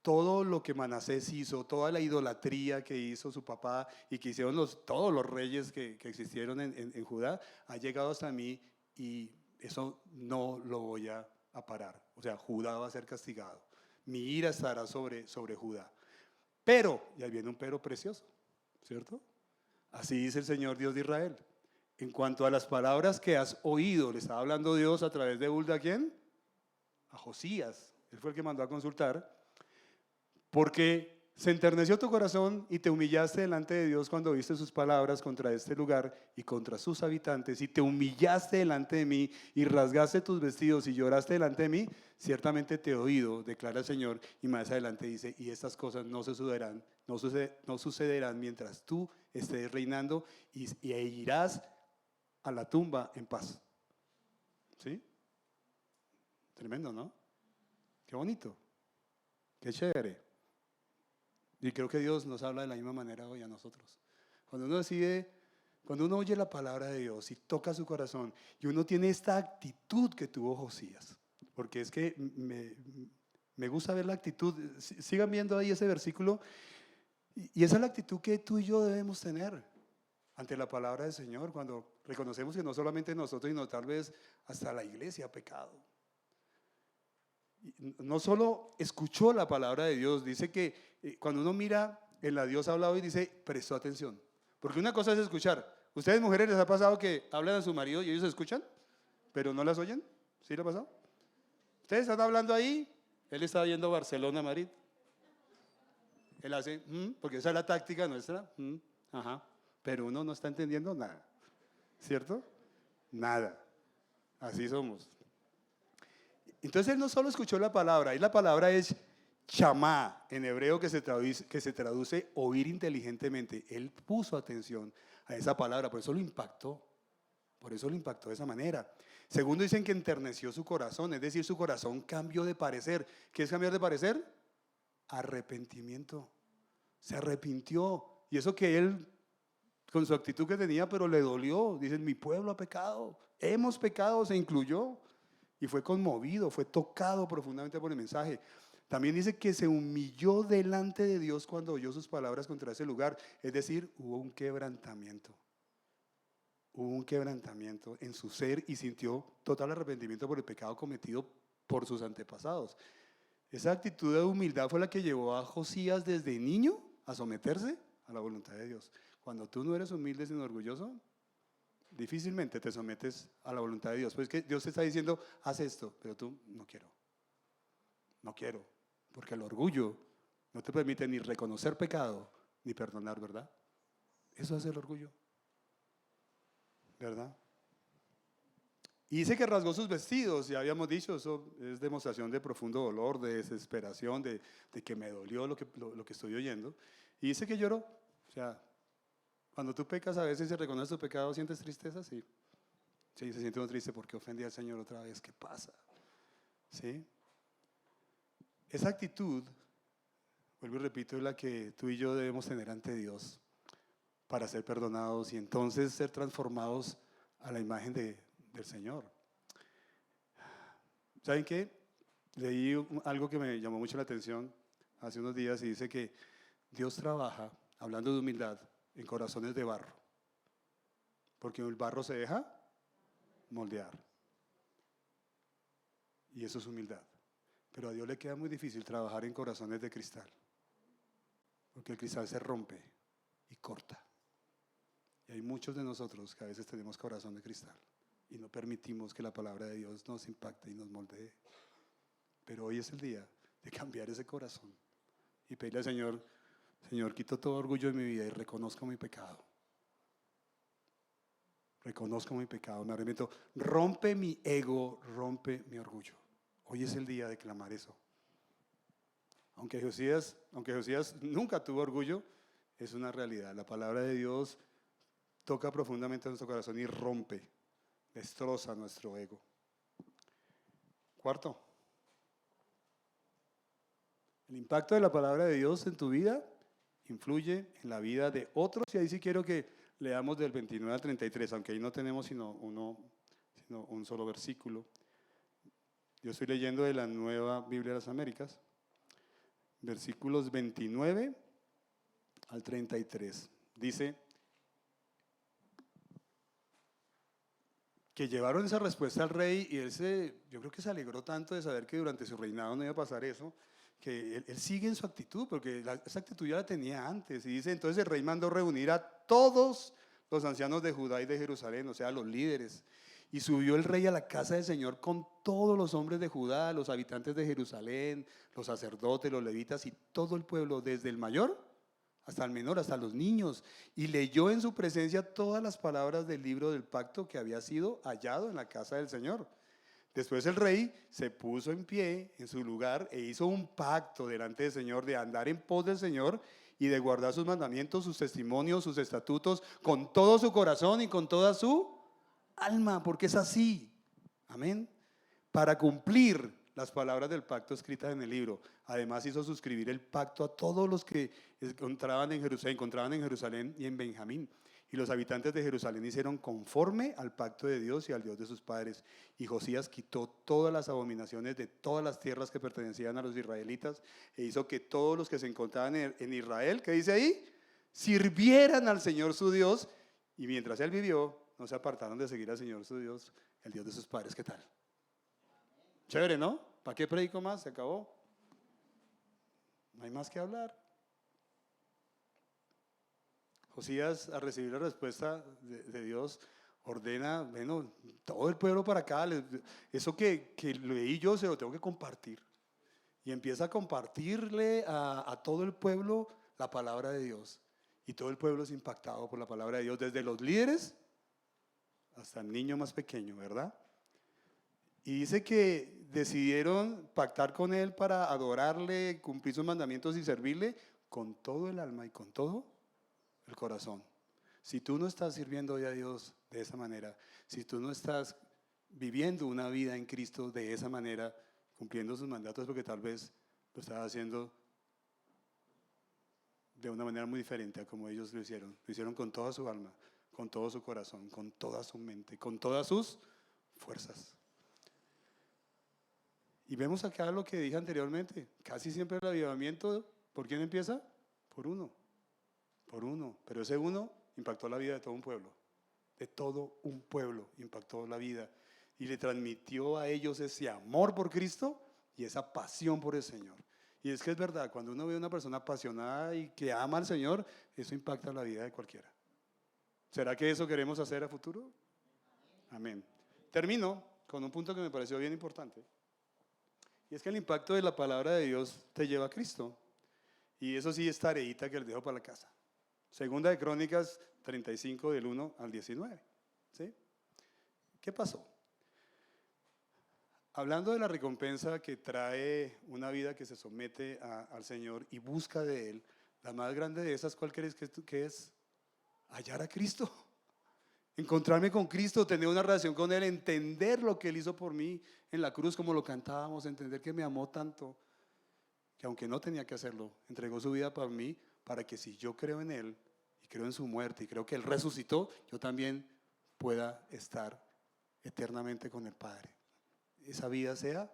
todo lo que Manasés hizo, toda la idolatría que hizo su papá y que hicieron todos los reyes que existieron en Judá, ha llegado hasta mí y eso no lo voy a parar. O sea, Judá va a ser castigado. Mi ira estará sobre Judá. Pero, y ahí viene un pero precioso, ¿cierto? Así dice el Señor Dios de Israel. En cuanto a las palabras que has oído, le estaba hablando Dios a través de Hulda, ¿a quién? A Josías. Él fue el que mandó a consultar. Porque se enterneció tu corazón y te humillaste delante de Dios cuando oíste sus palabras contra este lugar y contra sus habitantes, y te humillaste delante de mí y rasgaste tus vestidos y lloraste delante de mí, ciertamente te he oído, declara el Señor. Y más adelante dice, y estas cosas no sucederán mientras tú estés reinando e irás a la tumba en paz. ¿Sí? Tremendo, ¿no? Qué bonito, qué chévere. Y creo que Dios nos habla de la misma manera hoy a nosotros. Cuando uno oye la palabra de Dios y toca su corazón, y uno tiene esta actitud que tuvo Josías, porque es que me gusta ver la actitud, sigan viendo ahí ese versículo, y esa es la actitud que tú y yo debemos tener ante la palabra del Señor, cuando reconocemos que no solamente nosotros, sino tal vez hasta la iglesia ha pecado. No solo escuchó la palabra de Dios, dice que cuando uno mira en la Dios hablado y dice, prestó atención. Porque una cosa es escuchar. ¿Ustedes mujeres les ha pasado que hablan a su marido y ellos escuchan, pero no las oyen? ¿Sí le ha pasado? Ustedes están hablando ahí, él está viendo Barcelona, Madrid. Él hace, porque esa es la táctica nuestra, ajá. Pero uno no está entendiendo nada, ¿cierto? Nada. Así somos. Entonces él no solo escuchó la palabra, y la palabra es chamá, en hebreo que se traduce oír inteligentemente. Él puso atención a esa palabra, por eso lo impactó de esa manera. Segundo, dicen que enterneció su corazón, es decir, su corazón cambió de parecer. ¿Qué es cambiar de parecer? Arrepentimiento. Se arrepintió, y eso que él, con su actitud que tenía, pero le dolió. Dicen, mi pueblo ha pecado, hemos pecado, se incluyó. Y fue conmovido, fue tocado profundamente por el mensaje. También dice que se humilló delante de Dios cuando oyó sus palabras contra ese lugar. Es decir, hubo un quebrantamiento. Hubo un quebrantamiento en su ser y sintió total arrepentimiento por el pecado cometido por sus antepasados. Esa actitud de humildad fue la que llevó a Josías desde niño a someterse a la voluntad de Dios. Cuando tú no eres humilde sino orgulloso, difícilmente te sometes a la voluntad de Dios. Pues que Dios te está diciendo, haz esto, pero tú no quiero, porque el orgullo no te permite ni reconocer pecado, ni perdonar, ¿verdad? Eso es el orgullo, ¿verdad? Y dice que rasgó sus vestidos, ya habíamos dicho, eso es demostración de profundo dolor, de desesperación, de que me dolió lo que estoy oyendo. Y dice que lloró, o sea, cuando tú pecas a veces y reconoces tu pecado, ¿sientes tristeza? Sí. Sí, se siente uno triste porque ofendí al Señor otra vez. ¿Qué pasa? ¿Sí? Esa actitud, vuelvo y repito, es la que tú y yo debemos tener ante Dios para ser perdonados y entonces ser transformados a la imagen del Señor. ¿Saben qué? Leí algo que me llamó mucho la atención hace unos días y dice que Dios trabaja, hablando de humildad, en corazones de barro. porque el barro se deja moldear. Y eso es humildad. Pero a Dios le queda muy difícil trabajar en corazones de cristal, porque el cristal se rompe y corta. Y hay muchos de nosotros que a veces tenemos corazón de cristal y no permitimos que la palabra de Dios nos impacte y nos moldee. Pero hoy es el día de cambiar ese corazón y pedirle al Señor: Señor, quito todo orgullo de mi vida y reconozco mi pecado. Reconozco mi pecado, me arrepiento. Rompe mi ego, rompe mi orgullo. Hoy es el día de clamar eso. Aunque Josías nunca tuvo orgullo, es una realidad. La palabra de Dios toca profundamente nuestro corazón y rompe, destroza nuestro ego. Cuarto, el impacto de la palabra de Dios en tu vida influye en la vida de otros. Y ahí sí quiero que leamos del 29 al 33, aunque ahí no tenemos sino un solo versículo. Yo estoy leyendo de la Nueva Biblia de las Américas, versículos 29 al 33. Dice que llevaron esa respuesta al rey y yo creo que se alegró tanto de saber que durante su reinado no iba a pasar eso, que él sigue en su actitud, porque esa actitud ya la tenía antes. Y dice, entonces el rey mandó reunir a todos los ancianos de Judá y de Jerusalén, o sea, los líderes. Y subió el rey a la casa del Señor con todos los hombres de Judá, los habitantes de Jerusalén, los sacerdotes, los levitas y todo el pueblo, desde el mayor hasta el menor, hasta los niños. Y leyó en su presencia todas las palabras del libro del pacto que había sido hallado en la casa del Señor. Después el rey se puso en pie en su lugar e hizo un pacto delante del Señor de andar en pos del Señor y de guardar sus mandamientos, sus testimonios, sus estatutos con todo su corazón y con toda su alma, porque es así. Amén. Para cumplir las palabras del pacto escritas en el libro. Además hizo suscribir el pacto a todos los que encontraban en Jerusalén y en Benjamín. Y los habitantes de Jerusalén hicieron conforme al pacto de Dios y al Dios de sus padres. Y Josías quitó todas las abominaciones de todas las tierras que pertenecían a los israelitas e hizo que todos los que se encontraban en Israel, ¿qué dice ahí? Sirvieran al Señor su Dios. Y mientras él vivió, no se apartaron de seguir al Señor su Dios, el Dios de sus padres. ¿Qué tal? Chévere, ¿no? ¿Para qué predico más? Se acabó. No hay más que hablar. Josías, al recibir la respuesta de Dios, ordena, bueno, todo el pueblo para acá. Eso que leí yo se lo tengo que compartir. Y empieza a compartirle a todo el pueblo la palabra de Dios. Y todo el pueblo es impactado por la palabra de Dios, desde los líderes hasta el niño más pequeño, ¿verdad? Y dice que decidieron pactar con él para adorarle, cumplir sus mandamientos y servirle con todo el alma y con todo el corazón. Si tú no estás sirviendo hoy a Dios de esa manera, si tú no estás viviendo una vida en Cristo de esa manera, cumpliendo sus mandatos, porque tal vez lo estás haciendo de una manera muy diferente a como ellos lo hicieron con toda su alma, con todo su corazón, con toda su mente, con todas sus fuerzas. Y vemos acá lo que dije anteriormente, casi siempre el avivamiento, ¿por quién empieza? Por uno, pero ese uno impactó la vida de todo un pueblo, impactó la vida y le transmitió a ellos ese amor por Cristo y esa pasión por el Señor. Y es que es verdad, cuando uno ve a una persona apasionada y que ama al Señor, eso impacta la vida de cualquiera. ¿Será que eso queremos hacer a futuro? Amén. Termino con un punto que me pareció bien importante. Y es que el impacto de la palabra de Dios te lleva a Cristo. Y eso sí es tareita que les dejo para la casa. Segunda de Crónicas 35 del 1 al 19. ¿Sí? ¿Qué pasó? Hablando de la recompensa que trae una vida que se somete al Señor y busca de Él, la más grande de esas, ¿cuál crees que es? Hallar a Cristo. Encontrarme con Cristo, tener una relación con Él, entender lo que Él hizo por mí en la cruz, como lo cantábamos, entender que me amó tanto, que aunque no tenía que hacerlo, entregó su vida para mí, para que si yo creo en Él, y creo en su muerte, y creo que Él resucitó, yo también pueda estar eternamente con el Padre. Esa vida sea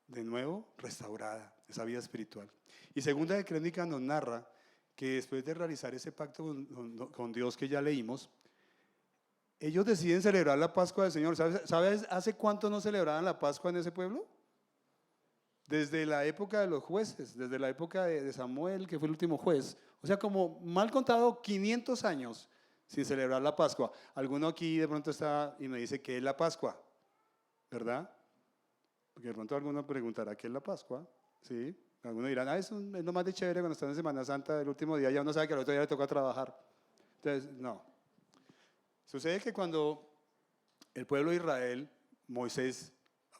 de nuevo restaurada, esa vida espiritual. Y Segunda de Crónicas nos narra que después de realizar ese pacto con Dios que ya leímos, ellos deciden celebrar la Pascua del Señor. ¿Sabes hace cuánto no celebraban la Pascua en ese pueblo? Desde la época de los jueces, desde la época de Samuel, que fue el último juez. O sea, como mal contado, 500 años sin celebrar la Pascua. Alguno aquí de pronto está y me dice, ¿qué es la Pascua? ¿Verdad? Porque de pronto alguno preguntará, ¿qué es la Pascua? ¿Sí? Algunos dirán, es lo más de chévere cuando están en Semana Santa, el último día ya uno sabe que al otro día le toca trabajar. Entonces, no. Sucede que cuando el pueblo de Israel, Moisés,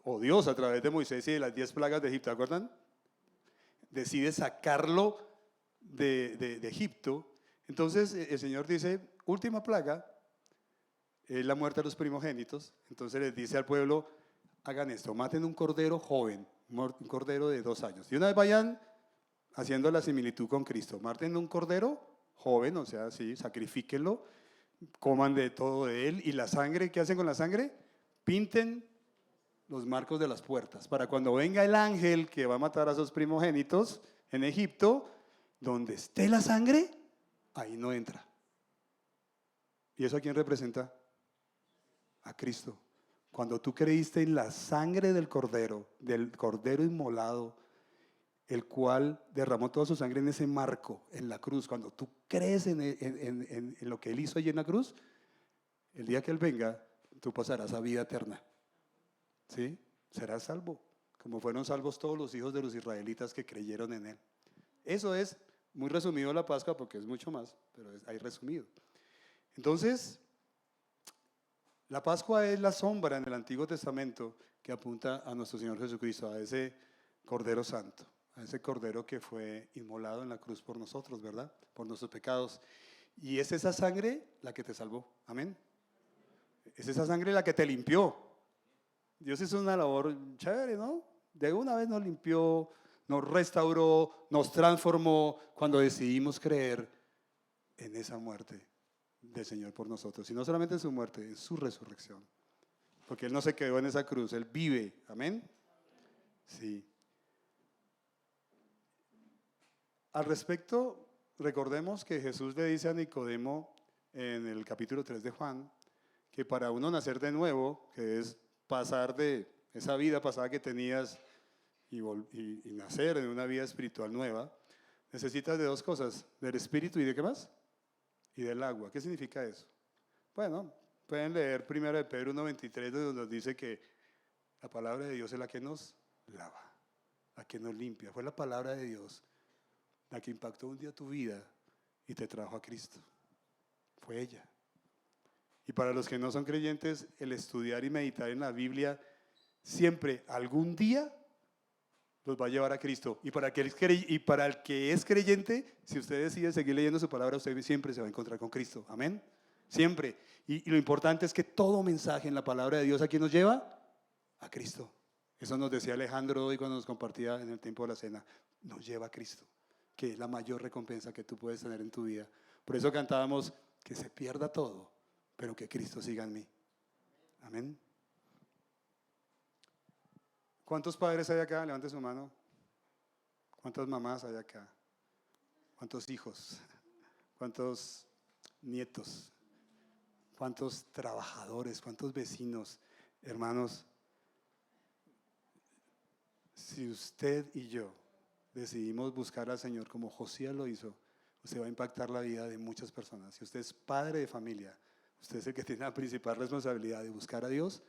o Dios a través de Moisés y de las 10 plagas de Egipto, ¿se acuerdan? Decide sacarlo de Egipto. Entonces el Señor dice, última plaga, es la muerte de los primogénitos. Entonces les dice al pueblo, hagan esto, maten un cordero joven, un cordero de 2 años. Y una vez vayan haciendo la similitud con Cristo, maten un cordero joven, o sea, sí, sacrifíquenlo, coman de todo de él, y la sangre, ¿qué hacen con la sangre? Pinten los marcos de las puertas, para cuando venga el ángel que va a matar a esos primogénitos en Egipto, donde esté la sangre, ahí no entra. ¿Y eso a quién representa? A Cristo. Cuando tú creíste en la sangre del cordero inmolado, el cual derramó toda su sangre en ese marco, en la cruz, cuando tú crees en lo que Él hizo allí en la cruz, el día que Él venga, tú pasarás a vida eterna. ¿Sí? Serás salvo, como fueron salvos todos los hijos de los israelitas que creyeron en Él. Eso es muy resumido la Pascua, porque es mucho más, pero es ahí resumido. Entonces, la Pascua es la sombra en el Antiguo Testamento que apunta a nuestro Señor Jesucristo, a ese Cordero Santo, a ese Cordero que fue inmolado en la cruz por nosotros, ¿verdad? Por nuestros pecados. Y es esa sangre la que te salvó. Amén. Es esa sangre la que te limpió. Dios hizo una labor chévere, ¿no? De una vez nos limpió, nos restauró, nos transformó cuando decidimos creer en esa muerte del Señor por nosotros. Y no solamente en su muerte, en su resurrección. Porque Él no se quedó en esa cruz, Él vive. Amén. Sí. Al respecto, recordemos que Jesús le dice a Nicodemo en el capítulo 3 de Juan, que para uno nacer de nuevo, que es pasar de esa vida pasada que tenías y nacer en una vida espiritual nueva, necesitas de 2 cosas, del espíritu y de qué más, y del agua. ¿Qué significa eso? Bueno, pueden leer 1 de Pedro 1:23, donde nos dice que la palabra de Dios es la que nos lava, la que nos limpia. Fue la palabra de Dios la que impactó un día tu vida y te trajo a Cristo. Fue ella. Y para los que no son creyentes, el estudiar y meditar en la Biblia siempre, algún día, los va a llevar a Cristo. Y para el que es creyente, si usted decide seguir leyendo su palabra, usted siempre se va a encontrar con Cristo. Amén. Siempre. Y lo importante es que todo mensaje en la palabra de Dios, ¿a quién nos lleva? A Cristo. Eso nos decía Alejandro hoy cuando nos compartía en el tiempo de la cena. Nos lleva a Cristo, que es la mayor recompensa que tú puedes tener en tu vida. Por eso cantábamos, que se pierda todo, pero que Cristo siga en mí. Amén. ¿Cuántos padres hay acá? Levante su mano. ¿Cuántas mamás hay acá? ¿Cuántos hijos? ¿Cuántos nietos? ¿Cuántos trabajadores? ¿Cuántos vecinos? Hermanos, si usted y yo decidimos buscar al Señor como Josías lo hizo, usted va a impactar la vida de muchas personas. Si usted es padre de familia, usted es el que tiene la principal responsabilidad de buscar a Dios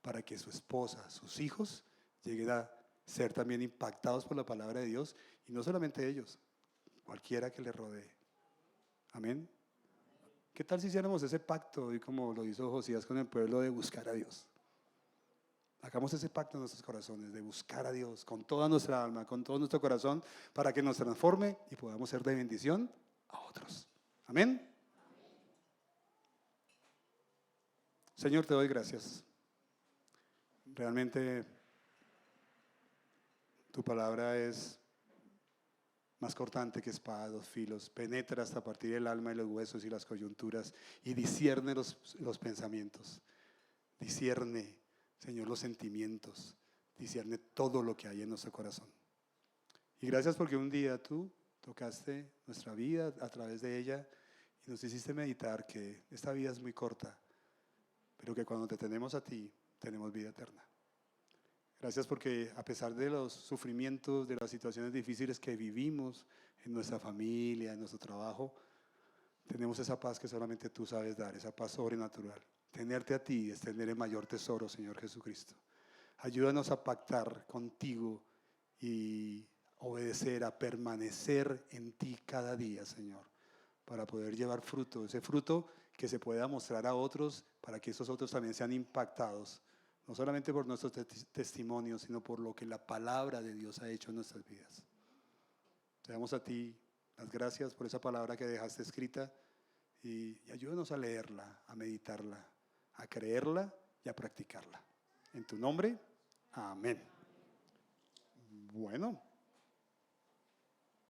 para que su esposa, sus hijos, lleguen a ser también impactados por la palabra de Dios, y no solamente ellos, cualquiera que le rodee. Amén. ¿Qué tal si hiciéramos ese pacto y como lo hizo Josías con el pueblo, de buscar a Dios? Hagamos ese pacto en nuestros corazones, de buscar a Dios con toda nuestra alma, con todo nuestro corazón, para que nos transforme y podamos ser de bendición a otros. Amén. Señor, te doy gracias. Realmente tu palabra es más cortante que espada de 2 filos, penetra hasta partir el alma y los huesos y las coyunturas, y discierne los pensamientos. Discierne, Señor, los sentimientos. Discierne todo lo que hay en nuestro corazón. Y gracias porque un día tú tocaste nuestra vida a través de ella y nos hiciste meditar que esta vida es muy corta, pero que cuando te tenemos a ti, tenemos vida eterna. Gracias porque a pesar de los sufrimientos, de las situaciones difíciles que vivimos en nuestra familia, en nuestro trabajo, tenemos esa paz que solamente tú sabes dar, esa paz sobrenatural. Tenerte a ti es tener el mayor tesoro, Señor Jesucristo. Ayúdanos a pactar contigo y obedecer, a permanecer en ti cada día, Señor, para poder llevar fruto, ese fruto que se pueda mostrar a otros, para que esos otros también sean impactados, no solamente por nuestros testimonios, sino por lo que la palabra de Dios ha hecho en nuestras vidas. Te damos a ti las gracias por esa palabra que dejaste escrita y ayúdanos a leerla, a meditarla, a creerla y a practicarla. En tu nombre, amén. Bueno.